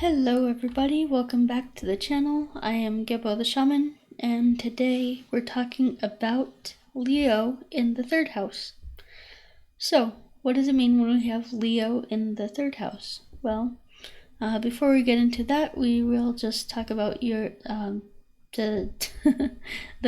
Hello everybody, welcome back to the channel. I am Gebo the Shaman, and today we're talking about Leo in the third house. So, what does it mean when we have Leo in the third house? Well, before we get into that, we will just talk about the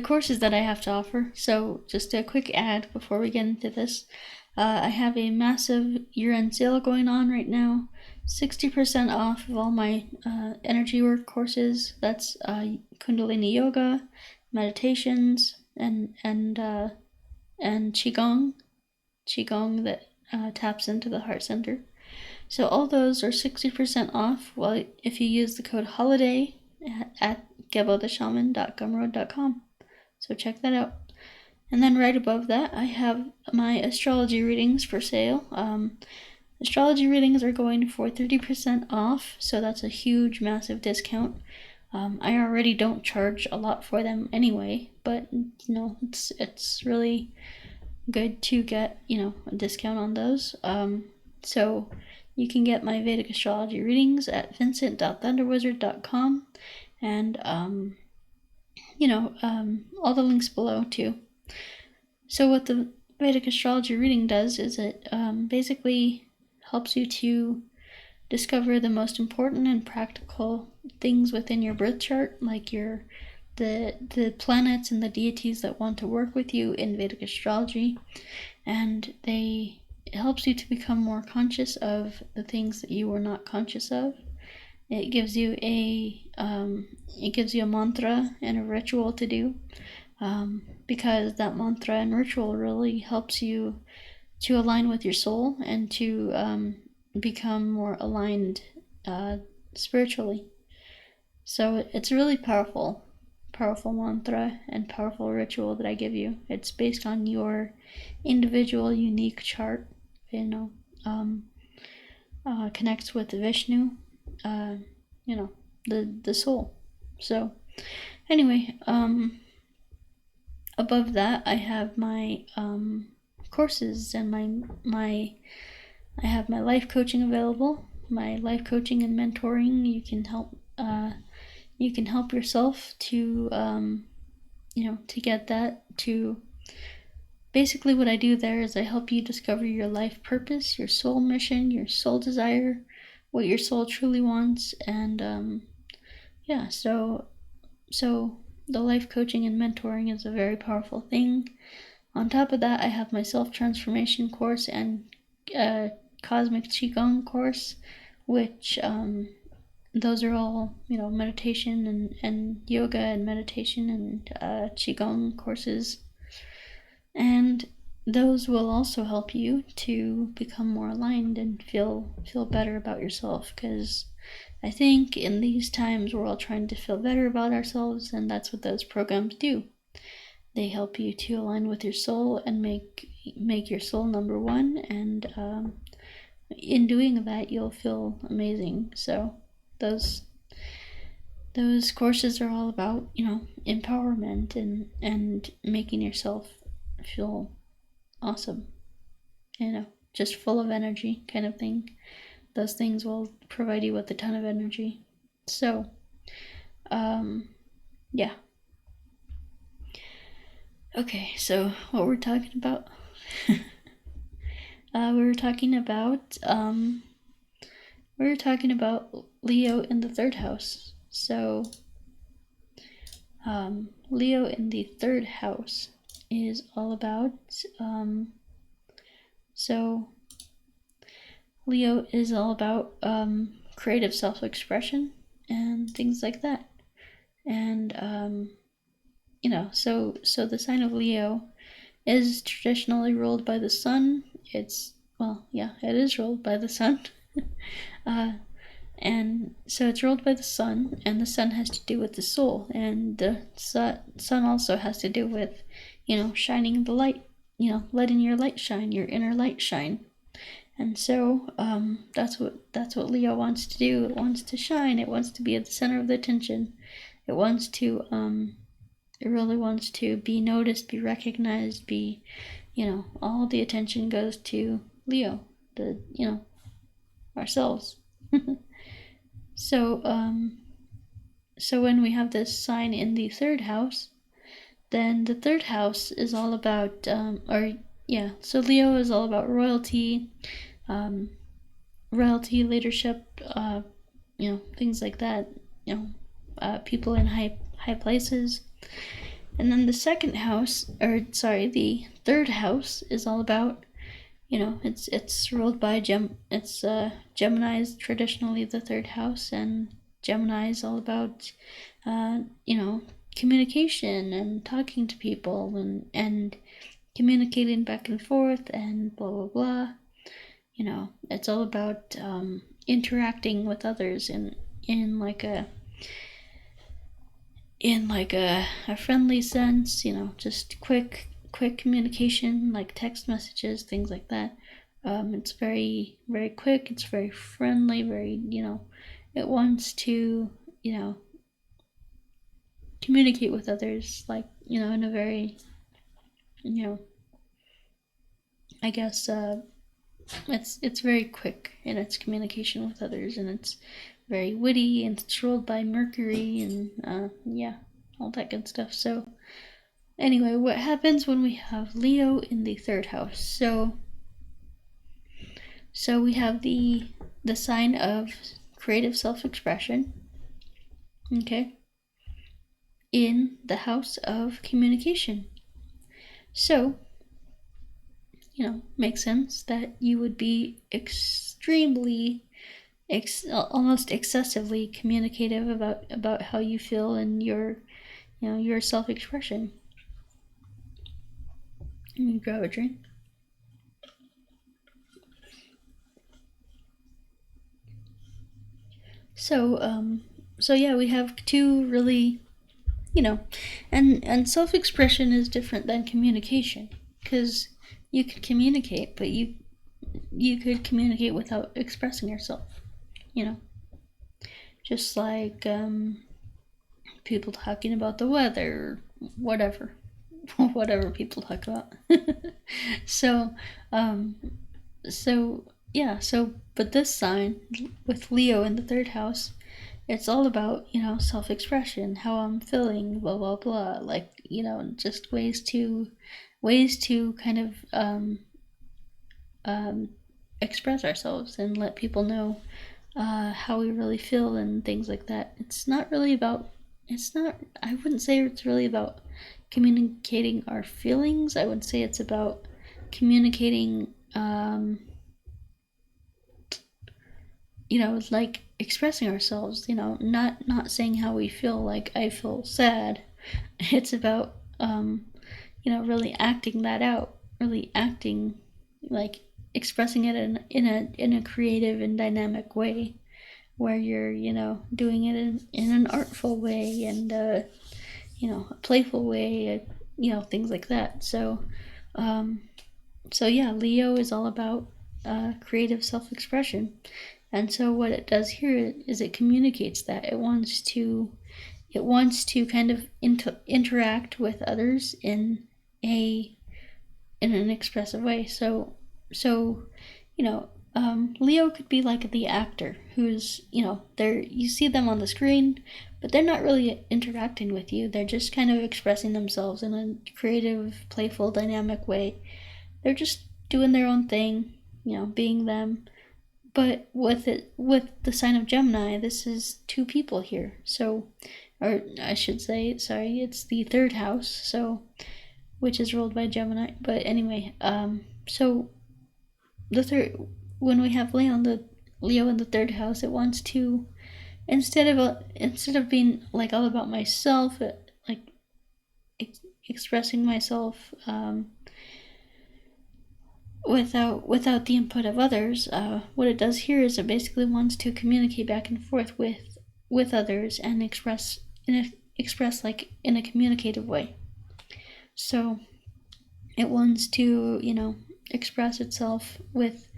courses that I have to offer. So, just a quick ad before we get into this. I have a massive year-end sale going on right now. 60% off of all my energy work courses. That's Kundalini yoga, meditations, and qigong that taps into the heart center. So all those are 60% off. Well, if you use the code HOLIDAY at gebotheshaman.gumroad.com. So check that out. And then right above that, I have my astrology readings for sale. Astrology readings are going for 30% off, so that's a huge, massive discount. I already don't charge a lot for them anyway, but it's really good to get a discount on those. So you can get my Vedic astrology readings at vincent.thunderwizard.com, and all the links below too. So what the Vedic astrology reading does is it basically helps you to discover the most important and practical things within your birth chart, like the planets and the deities that want to work with you in Vedic astrology, and it helps you to become more conscious of the things that you were not conscious of. It gives you a mantra and a ritual to do, because that mantra and ritual really helps you to align with your soul and to become more aligned spiritually. So it's a really powerful mantra and powerful ritual that I give you. It's based on your individual unique chart, connects with Vishnu, the soul. So anyway, above that I have my courses and I have my life coaching available. My life coaching and mentoring. You can help yourself to to get that. To basically what I do there is I help you discover your life purpose, your soul mission, your soul desire, what your soul truly wants, and so the life coaching and mentoring is a very powerful thing. On top of that, I have my self-transformation course and cosmic qigong course, which those are all meditation and yoga and meditation and qigong courses, and those will also help you to become more aligned and feel better about yourself, because I think in these times we're all trying to feel better about ourselves, and that's what those programs do. They help you to align with your soul and make your soul number one, and in doing that you'll feel amazing. So those courses are all about empowerment and making yourself feel awesome, just full of energy kind of thing. Those things will provide you with a ton of energy. So yeah. Okay, so what we're talking about, we were talking about Leo in the third house. So Leo in the third house is all about Leo is all about creative self-expression and things like that. And so the sign of Leo is traditionally ruled by the sun. It is ruled by the sun. And so it's ruled by the sun, and the sun has to do with the soul, and the sun also has to do with, shining the light, letting your light shine, your inner light shine. And so that's what Leo wants to do. It wants to shine. It wants to be at the center of the attention. It wants to it really wants to be noticed, be recognized, be, all the attention goes to Leo, ourselves. So when we have this sign in the third house, then the third house is all about, so Leo is all about royalty, leadership, things like that, people in high places. And then the third house is all about, it's ruled by Gemini is traditionally the third house, and Gemini is all about, communication and talking to people and communicating back and forth and blah blah blah. It's all about interacting with others in like a friendly sense, just quick communication, like text messages, things like that. It's very, very quick, it's very friendly, very, it wants to, communicate with others, like, in a very, I guess, it's very quick in its communication with others, and it's very witty, and it's ruled by Mercury, and all that good stuff. So anyway, what happens when we have Leo in the third house? So we have the sign of creative self-expression, okay, in the house of communication. So, makes sense that you would be extremely, almost excessively communicative about how you feel and your self-expression. Let me grab a drink. So yeah, we have two really, and self-expression is different than communication, because you could communicate, but you could communicate without expressing yourself, just like people talking about the weather, whatever people talk about. But this sign with Leo in the third house, it's all about, self-expression, how I'm feeling, blah blah blah, like, just ways to kind of express ourselves and let people know how we really feel and things like that. I wouldn't say it's really about communicating our feelings. I would say it's about communicating, like expressing ourselves, not saying how we feel, like I feel sad. It's about, really acting that out, really acting, like expressing it in a creative and dynamic way, where you're, doing it in an artful way and, a playful way, things like that. So yeah, Leo is all about creative self-expression. And so what it does here is it communicates that. It wants to kind of interact with others in an expressive way. So Leo could be like the actor who's, you see them on the screen, but they're not really interacting with you. They're just kind of expressing themselves in a creative, playful, dynamic way. They're just doing their own thing, being them. But with the sign of Gemini, this is two people here. So, or I should say, sorry, it's the third house, so, which is ruled by Gemini. But anyway, so when we have Leo in the third house, it wants to, instead of being like all about myself, like expressing myself without the input of others, what it does here is it basically wants to communicate back and forth with others and express like in a communicative way. So it wants to, express itself with,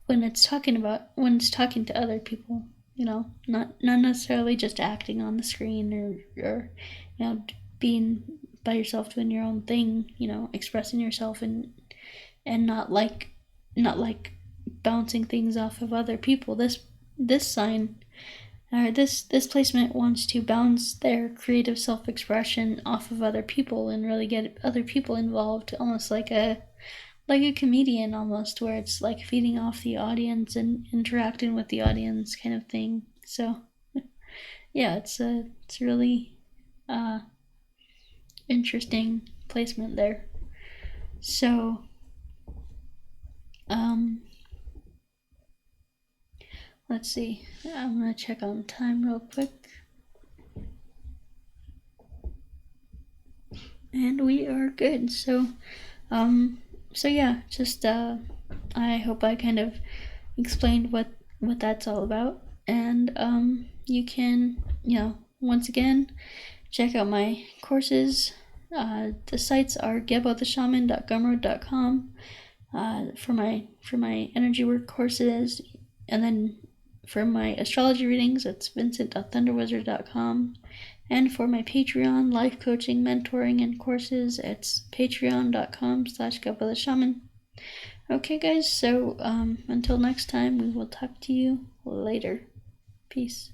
when it's talking to other people, not necessarily just acting on the screen or being by yourself doing your own thing, expressing yourself and not like bouncing things off of other people. This sign This placement wants to bounce their creative self-expression off of other people and really get other people involved, almost like a comedian, almost, where it's like feeding off the audience and interacting with the audience kind of thing. So yeah, it's really interesting placement there. So let's see, I'm gonna check on time real quick, and we are good. So yeah, just I hope I kind of explained what that's all about, and you can, once again, check out my courses. The sites are gebotheshaman.gumroad.com for my energy work courses, and then for my astrology readings, it's vincent.thunderwizard.com. And for my Patreon, life coaching, mentoring, and courses, it's patreon.com/gebotheshaman. Okay, guys, so until next time, we will talk to you later. Peace.